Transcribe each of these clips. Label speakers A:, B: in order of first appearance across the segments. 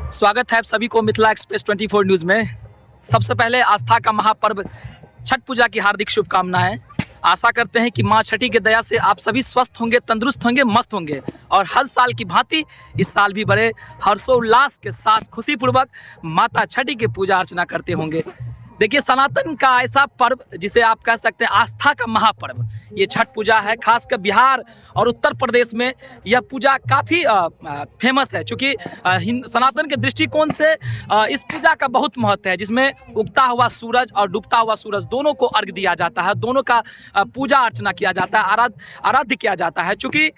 A: स्वागत है आप सभी को मिथिला एक्सप्रेस 24 न्यूज़ में। सबसे पहले आस्था का महापर्व छठ पूजा की हार्दिक शुभकामनाएं। आशा करते हैं कि मां छठी की दया से आप सभी स्वस्थ होंगे, तंदुरुस्त होंगे, मस्त होंगे और हर साल की भांति इस साल भी बड़े हर्षोल्लास के साथ खुशीपूर्वक माता छठी की पूजा अर्चना करते होंगे। देखिए, सनातन का ऐसा पर्व जिसे आप कह सकते हैं आस्था का महापर्व ये छठ पूजा है। खासकर बिहार और उत्तर प्रदेश में यह पूजा काफ़ी फेमस है, चूँकि सनातन के दृष्टिकोण से इस पूजा का बहुत महत्व है, जिसमें उगता हुआ सूरज और डूबता हुआ सूरज दोनों को अर्घ दिया जाता है, दोनों का पूजा अर्चना किया जाता है, आराध्य किया जाता है। चूँकि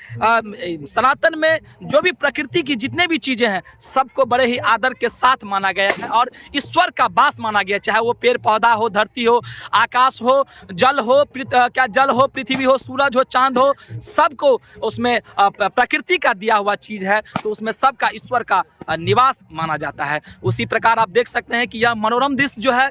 A: सनातन में जो भी प्रकृति की जितने भी चीज़ें हैं सबको बड़े ही आदर के साथ माना गया है और ईश्वर का वास माना गया, चाहे वो पेड़ पौधा हो, धरती हो, आकाश हो, जल हो, जल हो, पृथ्वी हो, सूरज हो, चांद हो, सबको उसमें प्रकृति का दिया हुआ चीज है, तो उसमें सबका ईश्वर का निवास माना जाता है। उसी प्रकार आप देख सकते हैं कि यह मनोरम दृश्य जो है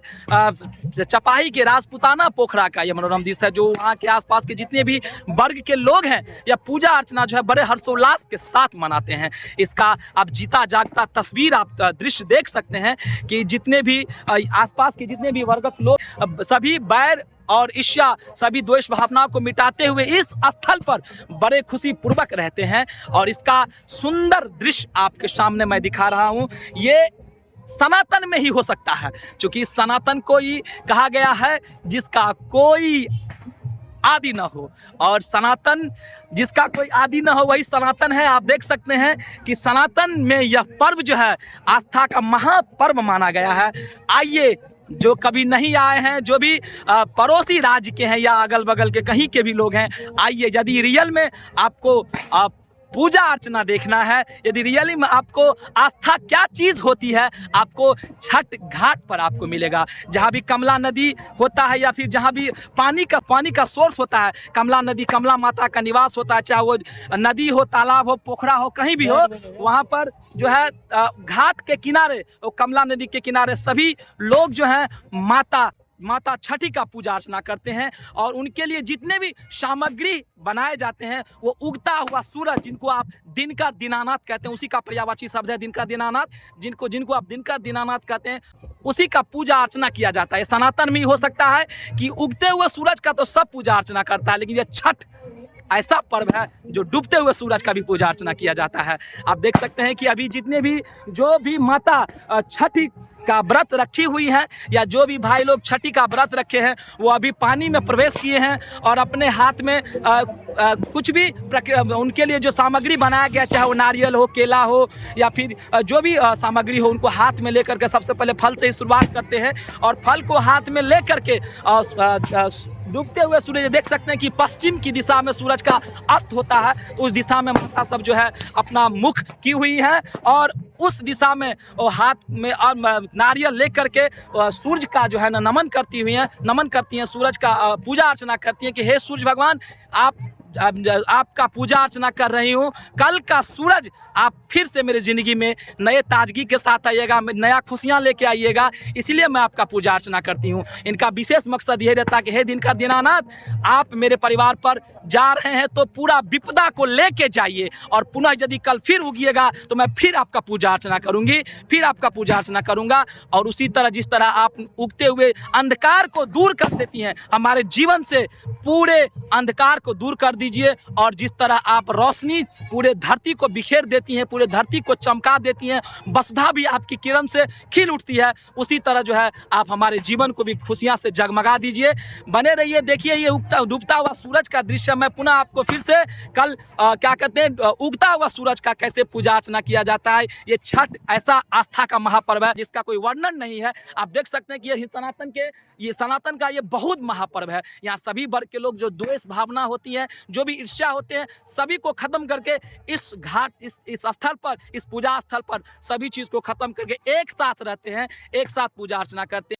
A: चपाही के राजपूताना पोखरा का यह मनोरम दृश्य है, जो वहाँ के आसपास के जितने भी वर्ग के लोग हैं यह पूजा अर्चना जो है बड़े हर्षोल्लास के साथ मनाते हैं। इसका आप जीता जागता तस्वीर आप दृश्य देख सकते हैं कि जितने भी आसपास के जितने भी वर्ग के लोग सभी बैर और ईर्ष्या सभी द्वेष भावनाओं को मिटाते हुए इस स्थल पर बड़े खुशी पूर्वक रहते हैं। और इसका सुंदर दृश्य आपके सामने मैं दिखा रहा हूँ। ये सनातन में ही हो सकता है, क्योंकि सनातन को ही कहा गया है जिसका कोई आदि न हो, और सनातन जिसका कोई आदि न हो वही सनातन है। आप देख सकते हैं कि सनातन में यह पर्व जो है आस्था का महापर्व माना गया है। आइए, जो कभी नहीं आए हैं, जो भी पड़ोसी राज्य के हैं या अगल बगल के कहीं के भी लोग हैं, आइए, यदि रियल में आपको पूजा अर्चना देखना है, यदि रियली में आपको आस्था क्या चीज़ होती है, आपको छठ घाट पर आपको मिलेगा। जहाँ भी कमला नदी होता है या फिर जहाँ भी पानी का सोर्स होता है, कमला नदी, कमला माता का निवास होता है, चाहे वो नदी हो, तालाब हो, पोखरा हो, कहीं भी हो, वहाँ पर जो है घाट के किनारे, वो कमला नदी के किनारे सभी लोग जो हैं माता छठी का पूजा अर्चना करते हैं। और उनके लिए जितने भी सामग्री बनाए जाते हैं, वो उगता हुआ सूरज, जिनको आप दिन का दीनानाथ कहते हैं, उसी का पर्यायवाची शब्द है दिन का दीनानाथ, जिनको आप दिन का दीनानाथ कहते हैं, उसी का पूजा अर्चना किया जाता है। सनातन में हो सकता है कि उगते हुए सूरज का तो सब पूजा अर्चना करता है, लेकिन यह छठ ऐसा पर्व है जो डूबते हुए सूरज का भी पूजा अर्चना किया जाता है। आप देख सकते हैं कि अभी जितने भी जो भी माता छठी का व्रत रखी हुई है या जो भी भाई लोग छठी का व्रत रखे हैं, वो अभी पानी में प्रवेश किए हैं और अपने हाथ में कुछ भी उनके लिए जो सामग्री बनाया गया, चाहे वो नारियल हो, केला हो या फिर जो भी सामग्री हो, उनको हाथ में लेकर के सबसे पहले फल से ही शुरुआत करते हैं और फल को हाथ में ले करके डूबते हुए सूरज देख सकते हैं कि पश्चिम की दिशा में सूरज का अस्त होता है, तो उस दिशा में माता सब जो है अपना मुख की हुई है और उस दिशा में वो हाथ में नारियल ले करके सूरज का जो है ना नमन करती हैं, सूरज का पूजा अर्चना करती हैं कि हे सूरज भगवान, आपका पूजा अर्चना कर रही हूँ, कल का सूरज आप फिर से मेरी ज़िंदगी में नए ताजगी के साथ आइएगा, नया खुशियाँ लेके आइएगा, इसलिए मैं आपका पूजा अर्चना करती हूँ। इनका विशेष मकसद यही रहता है कि हे दिन का दीनानाथ, आप मेरे परिवार पर जा रहे हैं तो पूरा विपदा को लेके जाइए और पुनः यदि कल फिर उगिएगा तो मैं फिर आपका पूजा अर्चना करूँगी, फिर आपका पूजा अर्चना करूँगा। और उसी तरह जिस तरह आप उगते हुए अंधकार को दूर कर देती हैं, हमारे जीवन से पूरे अंधकार को दूर कर दीजिए और जिस तरह आप रोशनी पूरे धरती को बिखेर देती हैं, पूरे धरती को चमका देती हैं, वसुधा भी आपकी किरण से खिल उठती है, उसी तरह जो है आप हमारे जीवन को भी खुशियां से जगमगा दीजिए। बने रहिए, देखिए ये डूबता हुआ सूरज का दृश्य मैं पुनः आपको फिर से कल क्या कहते हैं उगता हुआ सूरज का कैसे पूजा अर्चना किया जाता है। ये छठ ऐसा आस्था का महापर्व है जिसका कोई वर्णन नहीं है। आप देख सकते हैं कि ये सनातन का ये बहुत महापर्व है। यहाँ सभी वर्ग के लोग जो द्वेष भावना होती है, जो भी ईर्ष्या होते हैं, सभी को खत्म करके इस घाट इस स्थल पर, इस पूजा स्थल पर सभी चीज़ को खत्म करके एक साथ रहते हैं, एक साथ पूजा अर्चना करते हैं।